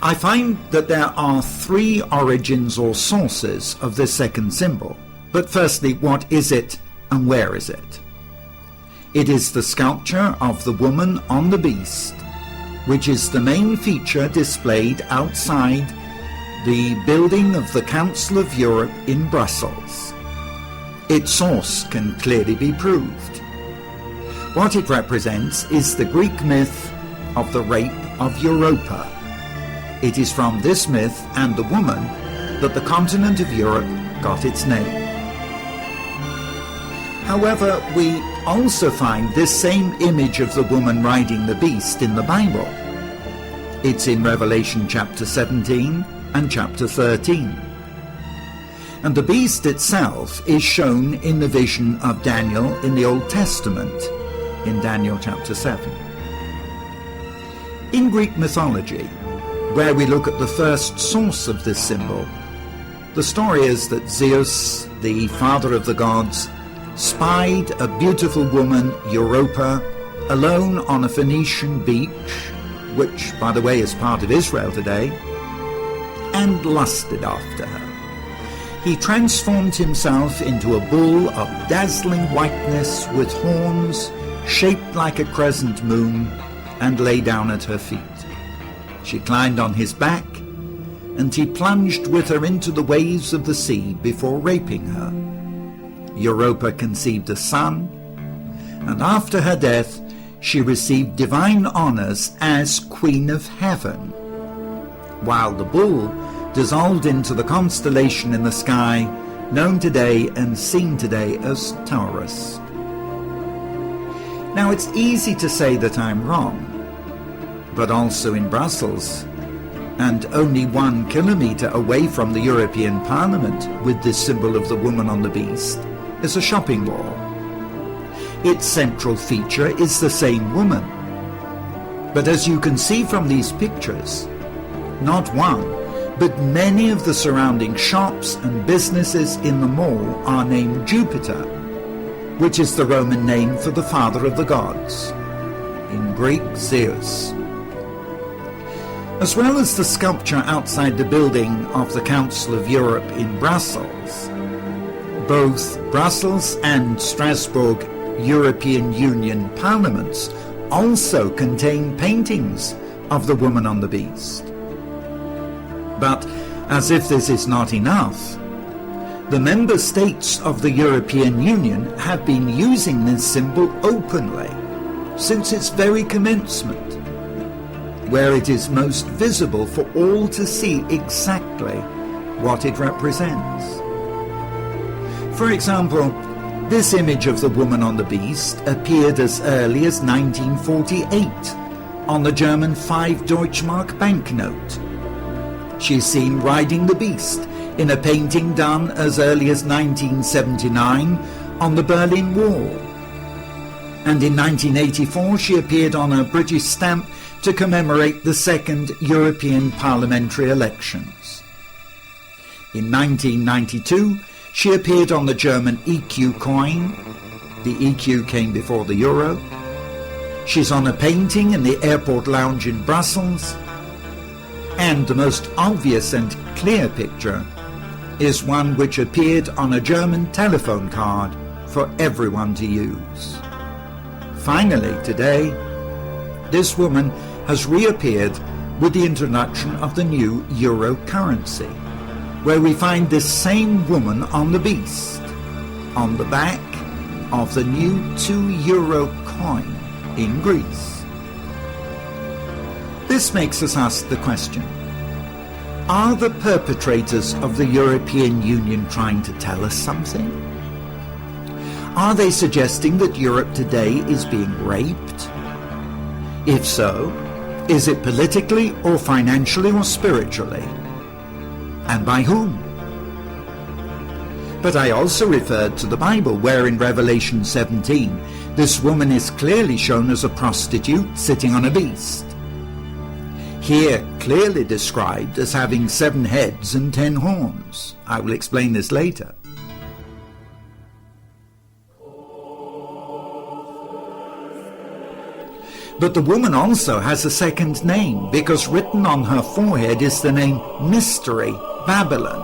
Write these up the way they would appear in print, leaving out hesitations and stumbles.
I find that there are three origins or sources of this second symbol. But firstly, what is it and where is it? It is the sculpture of the woman on the beast, which is the main feature displayed outside the building of the Council of Europe in Brussels. Its source can clearly be proved. What it represents is the Greek myth of the rape of Europa. It is from this myth and the woman that the continent of Europe got its name. However, we also find this same image of the woman riding the beast in the Bible. It's in Revelation chapter 17 and chapter 13. And the beast itself is shown in the vision of Daniel in the Old Testament, in Daniel chapter 7. In Greek mythology, where we look at the first source of this symbol, the story is that Zeus, the father of the gods, spied a beautiful woman, Europa, alone on a Phoenician beach, which, by the way, is part of Israel today, and lusted after her. He transformed himself into a bull of dazzling whiteness with horns shaped like a crescent moon, and lay down at her feet. She climbed on his back, and he plunged with her into the waves of the sea before raping her. Europa conceived a son, and after her death she received divine honors as Queen of Heaven, while the bull dissolved into the constellation in the sky known today and seen today as Taurus. Now, it's easy to say that I'm wrong, but also in Brussels, and only 1 kilometre away from the European Parliament with this symbol of the woman on the beast, is a shopping mall. Its central feature is the same woman. But as you can see from these pictures, not one, but many of the surrounding shops and businesses in the mall are named Jupiter, which is the Roman name for the father of the gods, in Greek Zeus. As well as the sculpture outside the building of the Council of Europe in Brussels, both Brussels and Strasbourg European Union parliaments also contain paintings of the woman on the beast. But as if this is not enough, the member states of the European Union have been using this symbol openly since its very commencement, where it is most visible for all to see exactly what it represents. For example, this image of the woman on the beast appeared as early as 1948 on the German 5 Deutschmark banknote. She is seen riding the beast in a painting done as early as 1979 on the Berlin Wall. And in 1984 she appeared on a British stamp to commemorate the second European parliamentary elections. In 1992 she appeared on the German EQ coin. The EQ came before the euro. She's on a painting in the airport lounge in Brussels. And the most obvious and clear picture is one which appeared on a German telephone card for everyone to use. Finally, today, this woman has reappeared with the introduction of the new euro currency, where we find this same woman on the beast, on the back of the new €2 coin in Greece. This makes us ask the question, are the perpetrators of the European Union trying to tell us something? Are they suggesting that Europe today is being raped? If so, is it politically or financially or spiritually? And by whom? But I also referred to the Bible, where in Revelation 17, this woman is clearly shown as a prostitute sitting on a beast. Here clearly described as having 7 heads and 10 horns. I will explain this later. But the woman also has a second name, because written on her forehead is the name Mystery Babylon,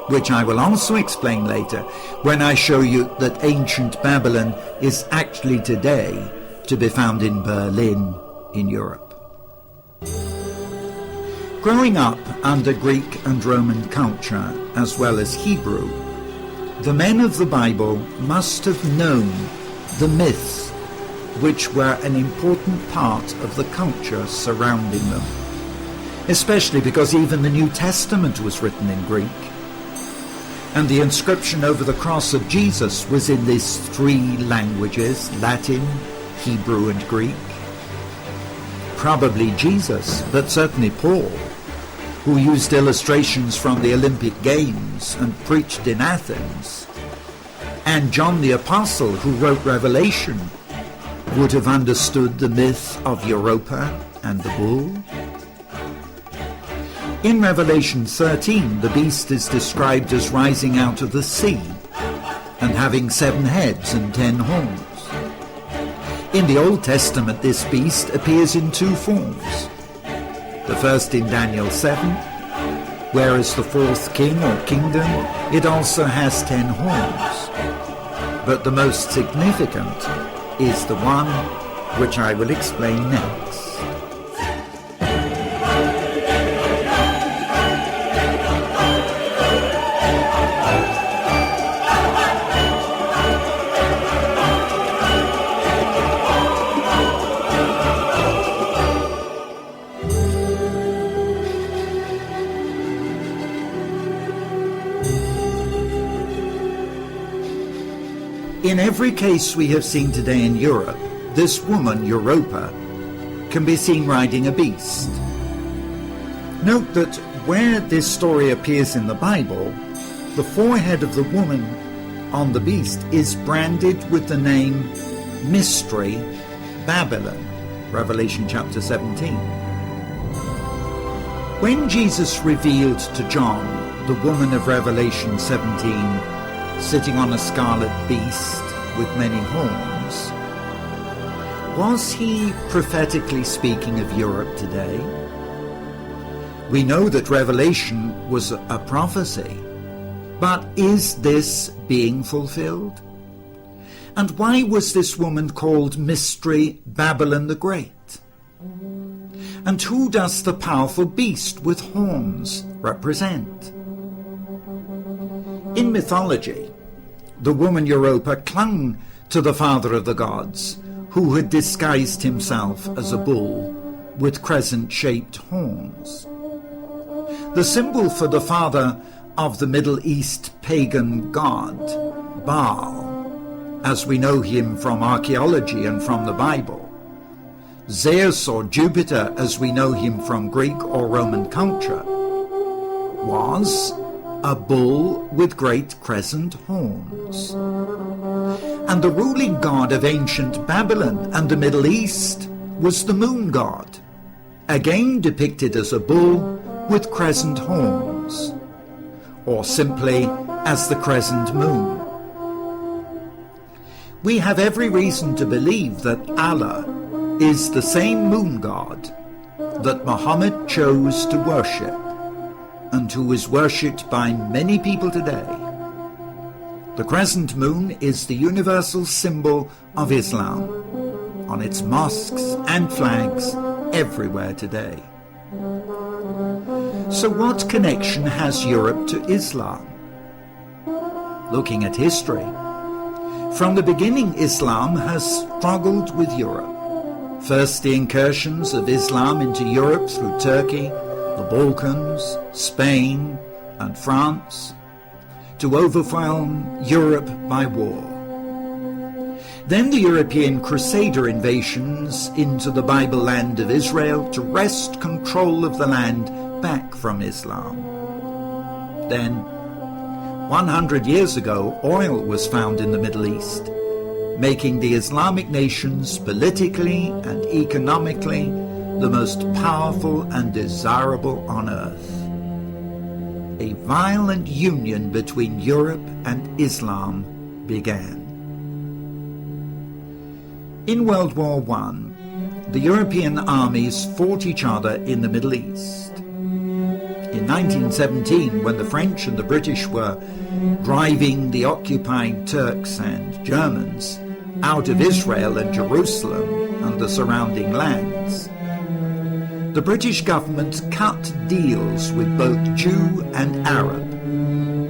which I will also explain later when I show you that ancient Babylon is actually today to be found in Berlin in Europe. Growing up under Greek and Roman culture as well as Hebrew, the men of the Bible must have known the myths which were an important part of the culture surrounding them, especially because even the New Testament was written in Greek, and the inscription over the cross of Jesus was in these three languages, Latin, Hebrew and Greek. Probably Jesus, but certainly Paul, who used illustrations from the Olympic Games and preached in Athens, and John the Apostle, who wrote Revelation, would have understood the myth of Europa and the bull. In Revelation 13, the beast is described as rising out of the sea and having 7 heads and 10 horns. In the Old Testament, this beast appears in 2 forms. The first in Daniel 7, whereas the 4th king or kingdom, it also has 10 horns. But the most significant is the one which I will explain next. In every case we have seen today in Europe, this woman, Europa, can be seen riding a beast. Note that where this story appears in the Bible, the forehead of the woman on the beast is branded with the name Mystery Babylon, Revelation chapter 17. When Jesus revealed to John the woman of Revelation 17 sitting on a scarlet beast with many horns, was he prophetically speaking of Europe today? We know that Revelation was a prophecy, but is this being fulfilled? And why was this woman called Mystery Babylon the Great? And who does the powerful beast with horns represent? In mythology, the woman Europa clung to the father of the gods, who had disguised himself as a bull with crescent-shaped horns. The symbol for the father of the Middle East pagan god, Baal, as we know him from archaeology and from the Bible, Zeus or Jupiter as we know him from Greek or Roman culture, was a bull with great crescent horns. And the ruling god of ancient Babylon and the Middle East was the moon god, again depicted as a bull with crescent horns, or simply as the crescent moon. We have every reason to believe that Allah is the same moon god that Muhammad chose to worship, and who is worshipped by many people today. The crescent moon is the universal symbol of Islam, on its mosques and flags everywhere today. So what connection has Europe to Islam? Looking at history, from the beginning Islam has struggled with Europe. First the incursions of Islam into Europe through Turkey, the Balkans, Spain and France, to overwhelm Europe by war. Then the European Crusader invasions into the Bible land of Israel to wrest control of the land back from Islam. Then, 100 years ago, oil was found in the Middle East, making the Islamic nations politically and economically the most powerful and desirable on earth. A violent union between Europe and Islam began. In World War I, the European armies fought each other in the Middle East. In 1917, when the French and the British were driving the occupying Turks and Germans out of Israel and Jerusalem and the surrounding lands, the British government cut deals with both Jew and Arab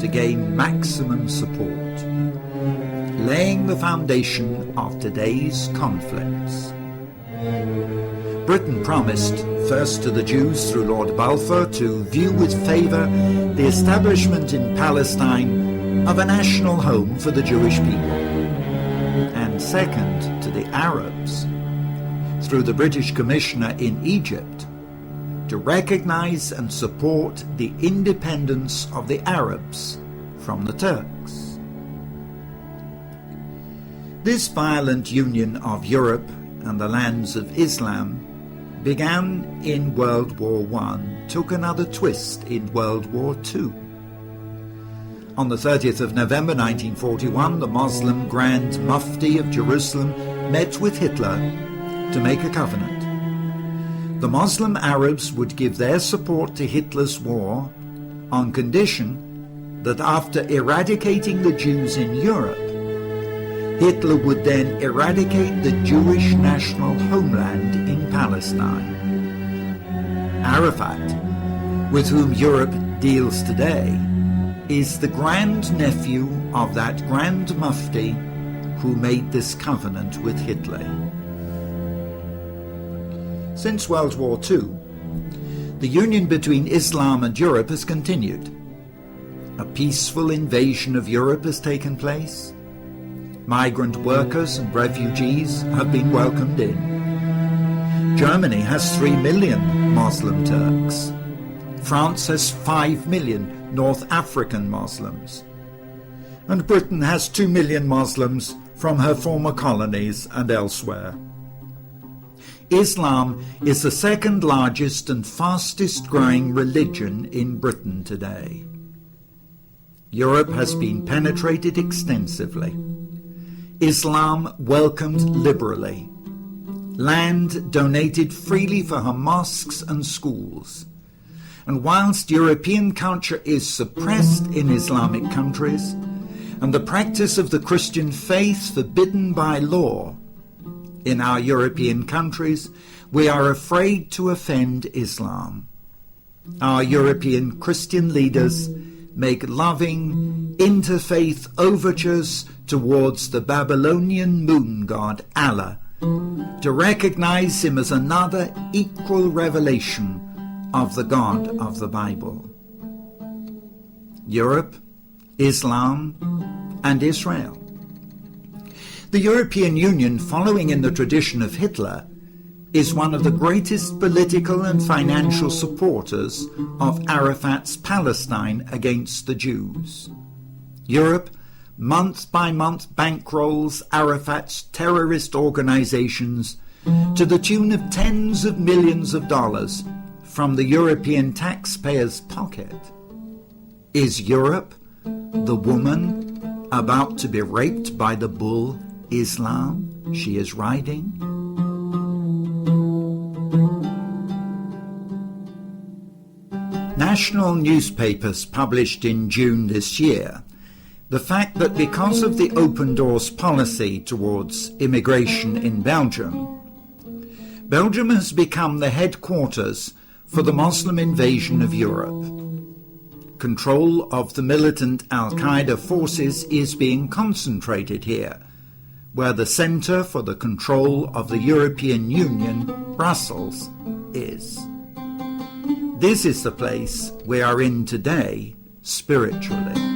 to gain maximum support, laying the foundation of today's conflicts. Britain promised, first to the Jews through Lord Balfour, to view with favour the establishment in Palestine of a national home for the Jewish people, and second to the Arabs, through the British Commissioner in Egypt, to recognise and support the independence of the Arabs from the Turks. This violent union of Europe and the lands of Islam began in World War I, took another twist in World War II. On the 30th of November 1941, the Muslim Grand Mufti of Jerusalem met with Hitler to make a covenant. The Muslim Arabs would give their support to Hitler's war on condition that after eradicating the Jews in Europe, Hitler would then eradicate the Jewish national homeland in Palestine. Arafat, with whom Europe deals today, is the grandnephew of that Grand Mufti who made this covenant with Hitler. Since World War II, the union between Islam and Europe has continued. A peaceful invasion of Europe has taken place. Migrant workers and refugees have been welcomed in. Germany has 3 million Muslim Turks. France has 5 million North African Muslims. And Britain has 2 million Muslims from her former colonies and elsewhere. Islam is the second largest and fastest growing religion in Britain today. Europe has been penetrated extensively. Islam welcomed liberally. Land donated freely for her mosques and schools. And whilst European culture is suppressed in Islamic countries, and the practice of the Christian faith forbidden by law, in our European countries, we are afraid to offend Islam. Our European Christian leaders make loving, interfaith overtures towards the Babylonian moon god Allah to recognize him as another equal revelation of the God of the Bible. Europe, Islam, and Israel. The European Union, following in the tradition of Hitler, is one of the greatest political and financial supporters of Arafat's Palestine against the Jews. Europe, month by month, bankrolls Arafat's terrorist organizations to the tune of tens of millions of dollars from the European taxpayer's pocket. Is Europe, the woman, about to be raped by the bull Islam she is riding? National newspapers published in June this year the fact that because of the open doors policy towards immigration in Belgium, Belgium has become the headquarters for the Muslim invasion of Europe. Control of the militant Al-Qaeda forces is being concentrated here, where the centre for the control of the European Union, Brussels, is. This is the place we are in today, spiritually.